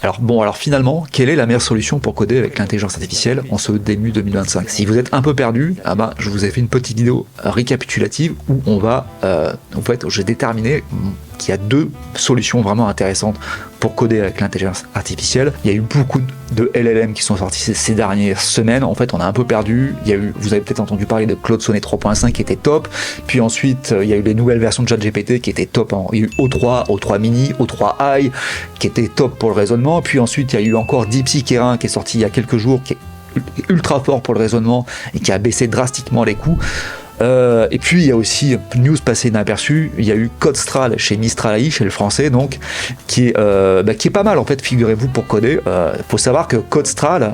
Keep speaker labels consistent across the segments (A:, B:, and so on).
A: Alors finalement, quelle est la meilleure solution pour coder avec l'intelligence artificielle en ce début 2025? Si vous êtes un peu perdu, je vous ai fait une petite vidéo récapitulative où on va, en fait, j'ai déterminé qu'il y a deux solutions vraiment intéressantes pour coder avec l'intelligence artificielle. Il y a eu beaucoup de LLM qui sont sortis ces dernières semaines. En fait, on a un peu perdu. Vous avez peut-être entendu parler de Claude Sonnet 3.5 qui était top. Puis ensuite, il y a eu les nouvelles versions de ChatGPT qui étaient top. Il y a eu O3, O3 Mini, O3 High qui était top pour le raisonnement. Puis ensuite, il y a eu encore DeepSeek R1 qui est sorti il y a quelques jours, qui est ultra fort pour le raisonnement et qui a baissé drastiquement les coûts. Et puis il y a aussi news passée inaperçue, il y a eu Codestral chez Mistral AI, chez le français donc, qui est pas mal en fait, figurez-vous, pour coder. Faut savoir que Codestral,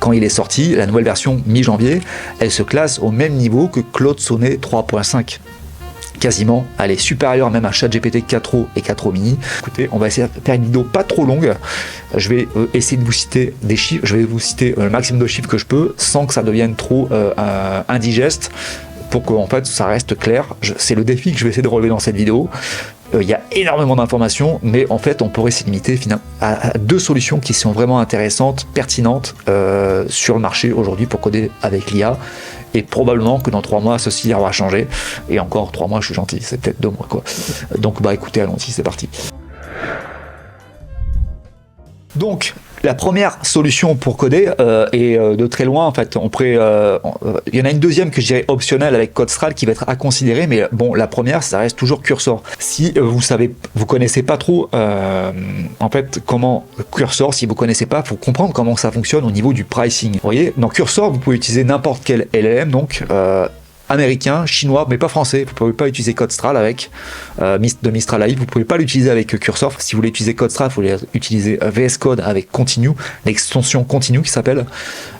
A: quand il est sorti, la nouvelle version mi-janvier, elle se classe au même niveau que Claude Sonnet 3.5. Quasiment, elle est supérieure même à ChatGPT 4o et 4o Mini. Écoutez, on va essayer de faire une vidéo pas trop longue. Je vais essayer de vous citer des chiffres, je vais vous citer le maximum de chiffres que je peux, sans que ça devienne trop indigeste, pour que en fait ça reste clair. C'est le défi que je vais essayer de relever dans cette vidéo. Il y a énormément d'informations, mais en fait on pourrait s'y limiter à deux solutions qui sont vraiment intéressantes, pertinentes sur le marché aujourd'hui pour coder avec l'IA. Et probablement que dans 3 mois, ceci aura changé. Et encore 3 mois, je suis gentil, c'est peut-être 2 mois, quoi. Donc, écoutez, allons-y, c'est parti. Donc, la première solution pour coder est de très loin, en fait, il y en a une deuxième que je dirais optionnelle avec Codestral qui va être à considérer, mais bon, la première, ça reste toujours Cursor. Si vous connaissez pas trop, en fait, comment Cursor, si vous connaissez pas, faut comprendre comment ça fonctionne au niveau du pricing. Vous voyez, dans Cursor, vous pouvez utiliser n'importe quel LLM, donc américain, chinois, mais pas français. Vous ne pouvez pas utiliser Codestral avec de Mistral AI. Vous ne pouvez pas l'utiliser avec Cursor. Si vous voulez utiliser Codestral, il faut utiliser VS Code avec Continue, l'extension Continue qui s'appelle.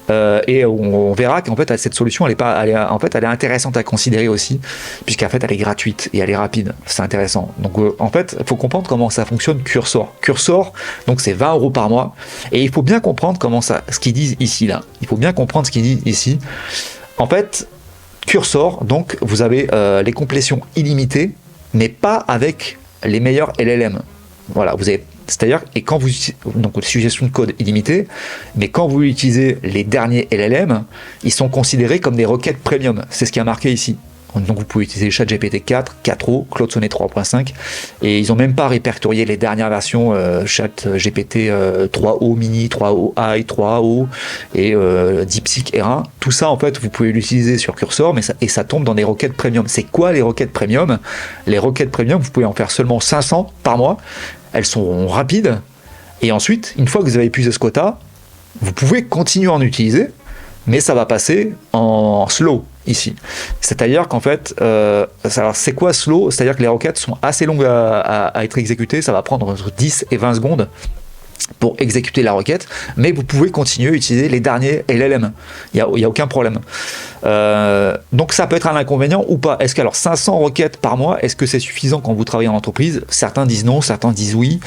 A: Et on verra qu'en fait cette solution elle est intéressante à considérer aussi, puisqu'en fait elle est gratuite et elle est rapide. C'est intéressant. Donc en fait il faut comprendre comment ça fonctionne Cursor. Cursor, donc c'est 20 € par mois. Et il faut bien comprendre ce qu'ils disent ici là. Il faut bien comprendre ce qu'ils disent ici. En fait, Cursor, donc vous avez les complétions illimitées, mais pas avec les meilleurs LLM. Voilà, c'est-à-dire, et quand donc suggestion de code illimitée, mais quand vous utilisez les derniers LLM, ils sont considérés comme des requêtes premium. C'est ce qui est marqué ici. Donc vous pouvez utiliser ChatGPT 4, 4o, Claude Sonnet 3.5, et ils n'ont même pas répertorié les dernières versions ChatGPT 3o Mini, 3o High, 3o et DeepSeek R1. Tout ça en fait vous pouvez l'utiliser sur Cursor, et ça tombe dans des requêtes premium. C'est quoi les requêtes premium? Les requêtes premium, vous pouvez en faire seulement 500 par mois. Elles sont rapides, et ensuite, une fois que vous avez épuisé ce quota, vous pouvez continuer à en utiliser, mais ça va passer en slow ici. C'est-à-dire qu'en fait, alors c'est quoi slow? C'est-à-dire que les requêtes sont assez longues à être exécutées, ça va prendre entre 10 et 20 secondes pour exécuter la requête, mais vous pouvez continuer à utiliser les derniers LLM. Il n'y a aucun problème. Donc ça peut être un inconvénient ou pas. Est-ce que alors 500 requêtes par mois, est-ce que c'est suffisant quand vous travaillez en entreprise? Certains disent non, certains disent oui.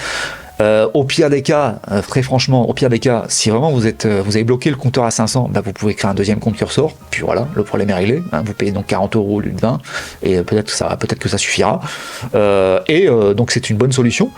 A: Au pire des cas, très franchement, au pire des cas, si vraiment vous avez bloqué le compteur à 500, vous pouvez créer un deuxième compte Cursor, puis voilà, le problème est réglé. Vous payez donc 40 € au lieu de 20, et peut-être que ça suffira. Donc c'est une bonne solution.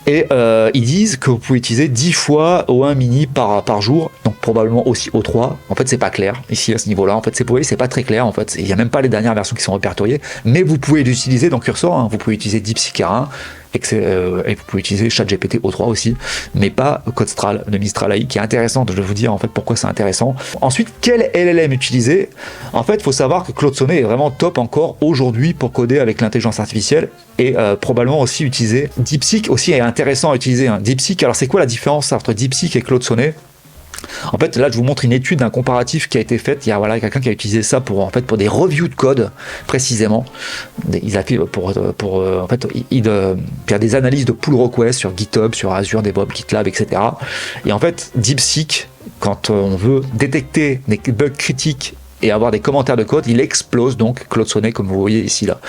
A: Et ils disent que vous pouvez utiliser 10 fois O1 Mini par jour, donc probablement aussi O3. En fait, c'est pas clair ici à ce niveau-là. En fait, c'est pas très clair. En fait, il n'y a même pas les dernières versions qui sont répertoriées, mais vous pouvez l'utiliser dans Cursor. Vous pouvez utiliser DeepSeek R1. Et vous pouvez utiliser ChatGPT O3 aussi, mais pas Codestral de Mistral AI, qui est intéressante. Je vais vous dire en fait pourquoi c'est intéressant. Ensuite, quel LLM utiliser? En fait, il faut savoir que Claude Sonnet est vraiment top encore aujourd'hui pour coder avec l'intelligence artificielle, et probablement aussi utiliser DeepSeek aussi est intéressant à utiliser. DeepSeek, alors c'est quoi la différence entre DeepSeek et Claude Sonnet? En fait, là, je vous montre une étude d'un comparatif qui a été faite. Il y a quelqu'un qui a utilisé ça pour des reviews de code précisément. Il a fait il y a des analyses de pull request sur GitHub, sur Azure, DevOps, GitLab, etc. Et en fait, DeepSeek, quand on veut détecter des bugs critiques et avoir des commentaires de code, il explose donc Claude Sonnet comme vous voyez ici là.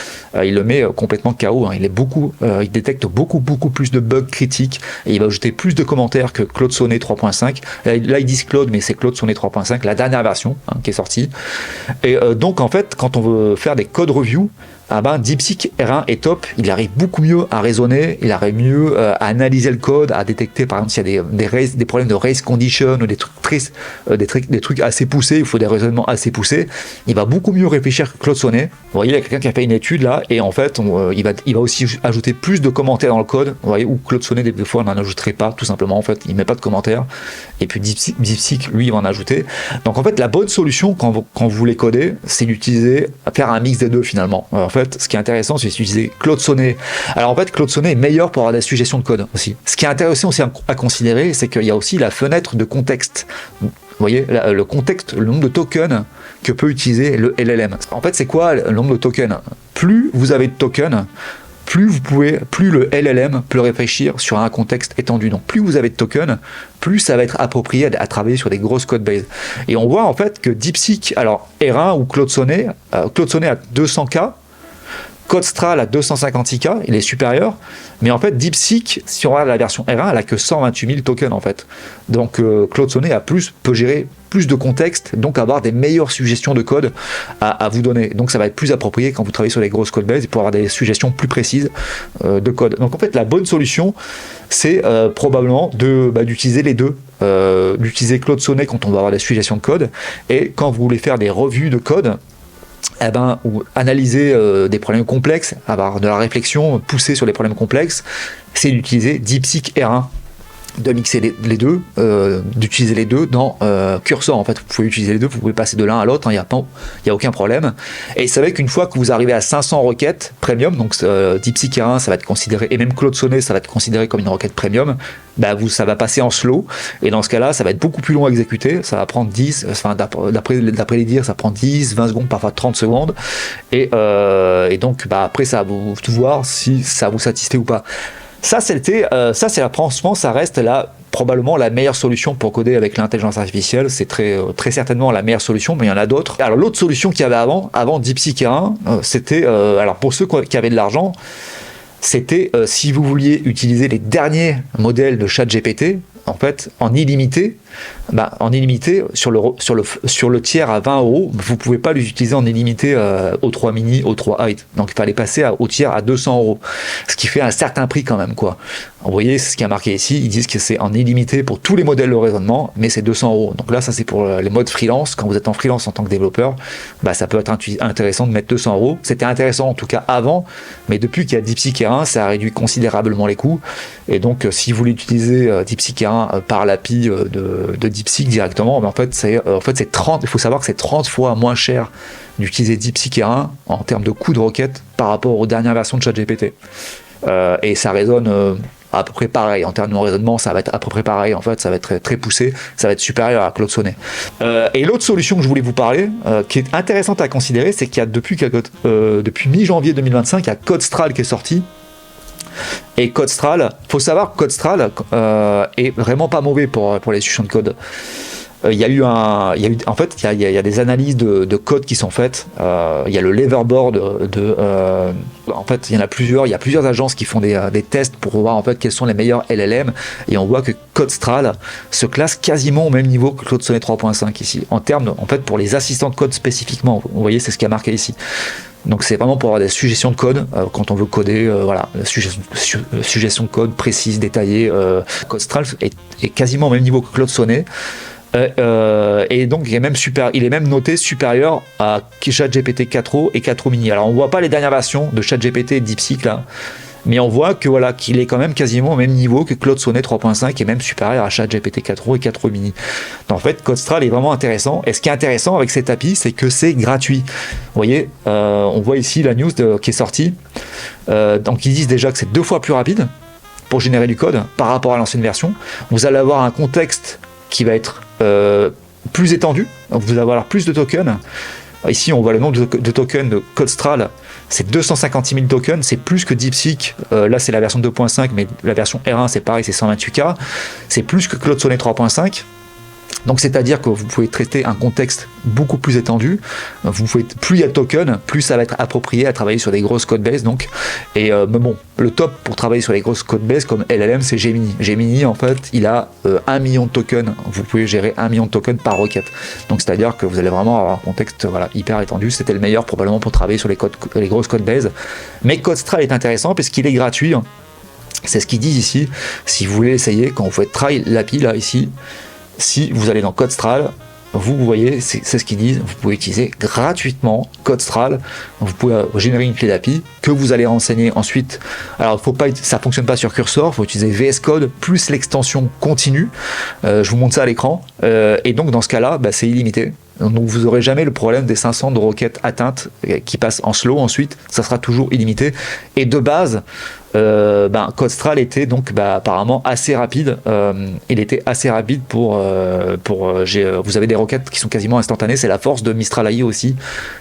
A: Il le met complètement KO. Il détecte beaucoup plus de bugs critiques et il va ajouter plus de commentaires que Claude Sonnet 3.5. Là ils disent Claude, mais c'est Claude Sonnet 3.5, la dernière version qui est sortie. Et donc en fait, quand on veut faire des code reviews, ah ben DeepSeek R1 est top, il arrive beaucoup mieux à raisonner, il arrive mieux à analyser le code, à détecter par exemple s'il y a des problèmes de race condition ou des trucs assez poussés, il faut des raisonnements assez poussés, il va beaucoup mieux réfléchir que Claude Sonnet. Vous voyez, il y a quelqu'un qui a fait une étude là, et en fait il va aussi ajouter plus de commentaires dans le code, vous voyez, où Claude Sonnet des fois on n'en ajouterait pas, tout simplement, en fait il met pas de commentaires, et puis DeepSeek lui il va en ajouter. Donc en fait la bonne solution quand vous voulez coder, c'est d'utiliser, faire un mix des deux finalement. En fait, ce qui est intéressant, c'est d'utiliser Claude Sonnet. Alors en fait, Claude Sonnet est meilleur pour avoir des suggestions de code aussi. Ce qui est intéressant aussi à considérer, c'est qu'il y a aussi la fenêtre de contexte. Vous voyez, le contexte, le nombre de tokens que peut utiliser le LLM. En fait, c'est quoi le nombre de tokens? Plus vous avez de tokens, plus le LLM peut réfléchir sur un contexte étendu. Donc plus vous avez de tokens, plus ça va être approprié à travailler sur des grosses code bases. Et on voit en fait que DeepSeek, alors R1 ou Claude Sonnet à 200K, CodeStral à 256K, il est supérieur, mais en fait DeepSeek, si on regarde la version R1, elle a que 128 000 tokens en fait. Donc Claude Sonnet peut gérer plus de contexte, donc avoir des meilleures suggestions de code à vous donner. Donc ça va être plus approprié quand vous travaillez sur les grosses code bases pour avoir des suggestions plus précises de code. Donc en fait la bonne solution, c'est probablement d'utiliser les deux. D'utiliser Claude Sonnet quand on va avoir des suggestions de code, et quand vous voulez faire des revues de code, ou analyser des problèmes complexes, avoir de la réflexion poussée sur les problèmes complexes, c'est d'utiliser DeepSeek R1, de mixer les deux, d'utiliser les deux dans Cursor. En fait, vous pouvez utiliser les deux, vous pouvez passer de l'un à l'autre, il n'y a aucun problème. Et vous savez qu'une fois que vous arrivez à 500 requêtes premium, donc DeepSeek R1, ça va être considéré, et même Claude Sonnet, ça va être considéré comme une requête premium, ça va passer en slow, et dans ce cas-là, ça va être beaucoup plus long à exécuter, ça va prendre 10, d'après les dires, ça prend 10, 20 secondes, parfois 30 secondes, et donc après, ça va vous voir si ça vous satisfait ou pas. Franchement, ça reste probablement la meilleure solution pour coder avec l'intelligence artificielle. C'est très certainement la meilleure solution, mais il y en a d'autres. Alors l'autre solution qu'il y avait avant DeepSeek R1, c'était, alors pour ceux qui avaient de l'argent, c'était si vous vouliez utiliser les derniers modèles de ChatGPT, en fait, en illimité sur le tiers à 20 €, vous pouvez pas les utiliser en illimité au 3 mini, au 3 height. Donc il fallait passer au tiers à 200 €, ce qui fait un certain prix quand même, quoi. Vous voyez, c'est ce qui a marqué ici, ils disent que c'est en illimité pour tous les modèles de raisonnement, mais c'est 200 €. Donc là, ça c'est pour les modes freelance. Quand vous êtes en freelance en tant que développeur, ça peut être intéressant de mettre 200 €. C'était intéressant en tout cas avant, mais depuis qu'il y a DeepSeek R1, ça a réduit considérablement les coûts. Et donc si vous voulez utiliser DeepSeek R1 par l'API de DeepSeek directement, mais en fait c'est 30, il faut savoir que c'est 30 fois moins cher d'utiliser DeepSeek R1 en termes de coût de requête par rapport aux dernières versions de ChatGPT. Et ça résonne à peu près pareil. En termes de raisonnement, ça va être à peu près pareil. En fait, ça va être très, très poussé. Ça va être supérieur à Claude Sonnet. Et l'autre solution que je voulais vous parler, qui est intéressante à considérer, c'est qu'il y a depuis mi-janvier 2025, il y a CodeStral qui est sorti. Et CodeStral, faut savoir que CodeStral est vraiment pas mauvais pour les suggestions de code. Il y a des analyses de code qui sont faites. Il y a le leverboard en fait, il y en a plusieurs. Il y a plusieurs agences qui font des tests pour voir en fait quels sont les meilleurs LLM. Et on voit que CodeStral se classe quasiment au même niveau que Claude Sonnet 3.5 ici. En termes, en fait, pour les assistants de code spécifiquement. Vous voyez, c'est ce qui a marqué ici. Donc c'est vraiment pour avoir des suggestions de code quand on veut coder, suggestions de code précises, détaillées. CodeStral est quasiment au même niveau que Claude Sonnet. Et donc il est même noté supérieur à ChatGPT 4o et 4o mini. Alors on voit pas les dernières versions de ChatGPT et DeepSeek là, mais on voit que qu'il est quand même quasiment au même niveau que Claude Sonnet 3.5 et même supérieur à ChatGPT 4o et 4o mini. Donc, en fait, CodeStral est vraiment intéressant. Et ce qui est intéressant avec cette API, c'est que c'est gratuit. Vous voyez, on voit ici la news qui est sortie. Donc ils disent déjà que c'est 2 fois plus rapide pour générer du code par rapport à l'ancienne version. Vous allez avoir un contexte qui va être plus étendu. Donc vous allez avoir plus de tokens. Ici, on voit le nombre de tokens de CodeStral, c'est 256 000 tokens, c'est plus que DeepSeek. Là, c'est la version 2.5, mais la version R1, c'est pareil, c'est 128K. C'est plus que Claude Sonnet 3.5. Donc c'est-à-dire que vous pouvez traiter un contexte beaucoup plus étendu. Vous pouvez, plus il y a de tokens, plus ça va être approprié à travailler sur des grosses codebases. Donc, et mais bon, le top pour travailler sur les grosses codebases comme LLM, c'est Gemini. Gemini, en fait, il a 1 million de tokens. Vous pouvez gérer 1 million de tokens par requête. Donc c'est-à-dire que vous allez vraiment avoir un contexte voilà, hyper étendu. C'était le meilleur probablement pour travailler sur les grosses codebases. Mais CodeStral est intéressant puisqu'il est gratuit. C'est ce qu'ils disent ici. Si vous voulez essayer, quand vous faites try l'API là ici, si vous allez dans CodeStral, vous voyez, c'est ce qu'ils disent, vous pouvez utiliser gratuitement CodeStral, vous pouvez générer une clé d'API que vous allez renseigner ensuite. Alors, ça ne fonctionne pas sur Cursor, il faut utiliser VS Code plus l'extension continue. Je vous montre ça à l'écran. Et donc, dans ce cas-là, c'est illimité. Donc vous n'aurez jamais le problème des 500 de requêtes atteintes qui passent en slow ensuite, ça sera toujours illimité. Et de base, CodeStral était donc apparemment assez rapide. Il était assez rapide vous avez des requêtes qui sont quasiment instantanées. C'est la force de Mistral AI aussi,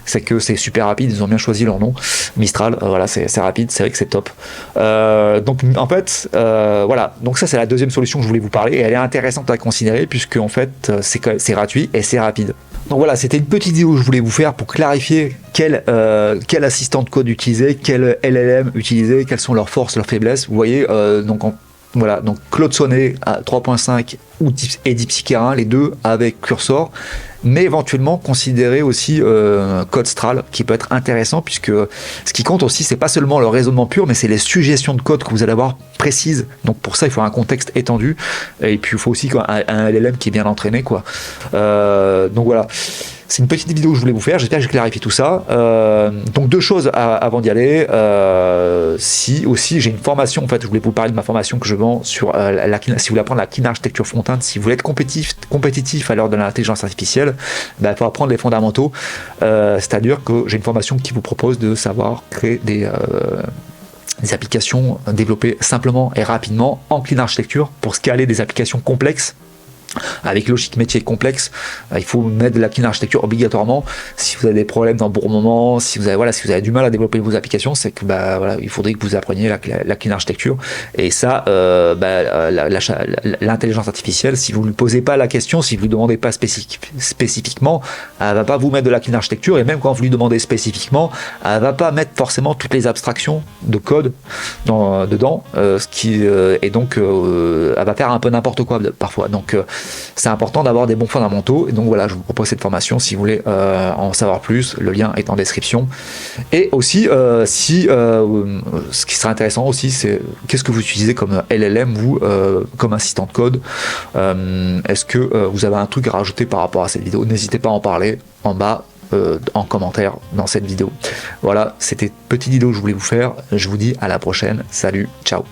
A: c'est que c'est super rapide. Ils ont bien choisi leur nom, Mistral. Voilà, c'est rapide, c'est vrai que c'est top. Donc en fait, voilà. Donc ça c'est la deuxième solution que je voulais vous parler. Et elle est intéressante à considérer puisque en fait c'est gratuit et c'est rapide. Donc voilà, c'était une petite vidéo que je voulais vous faire pour clarifier quel assistant de code utiliser, quel LLM utiliser, quelles sont leurs forces, leurs faiblesses. Vous voyez, voilà, donc Claude Sonnet à 3.5 et DeepSeek-R1, les deux avec Cursor, mais éventuellement considérer aussi CodeStral qui peut être intéressant puisque ce qui compte aussi c'est pas seulement le raisonnement pur mais c'est les suggestions de code que vous allez avoir précises. Donc pour ça il faut un contexte étendu et puis il faut aussi un LLM qui est bien entraîné quoi. Donc voilà. C'est une petite vidéo que je voulais vous faire, j'espère que j'ai clarifié tout ça. Donc deux choses avant d'y aller. Si aussi j'ai une formation, en fait je voulais vous parler de ma formation que je vends sur si vous voulez apprendre la clean architecture front-end, si vous voulez être compétitif à l'heure de l'intelligence artificielle, il faut apprendre les fondamentaux. C'est-à-dire que j'ai une formation qui vous propose de savoir créer des applications développées simplement et rapidement en clean architecture pour scaler des applications complexes. Avec logique métier complexe, il faut mettre de la clean architecture obligatoirement. Si vous avez des problèmes dans bon moment, si vous avez du mal à développer vos applications, c'est que il faudrait que vous appreniez la clean architecture. Et ça, l'intelligence artificielle, si vous ne lui posez pas la question, si vous ne lui demandez pas spécifiquement, elle va pas vous mettre de la clean architecture. Et même quand vous lui demandez spécifiquement, elle va pas mettre forcément toutes les abstractions de code dedans, et donc elle va faire un peu n'importe quoi parfois. Donc c'est important d'avoir des bons fondamentaux et donc voilà, je vous propose cette formation si vous voulez en savoir plus, le lien est en description. Et aussi ce qui serait intéressant aussi, c'est qu'est-ce que vous utilisez comme LLM vous, comme assistant de code. Est-ce que vous avez un truc à rajouter par rapport à cette vidéo? N'hésitez pas à en parler en bas en commentaire dans cette vidéo. Voilà, c'était une petite vidéo que je voulais vous faire. Je vous dis à la prochaine. Salut, ciao.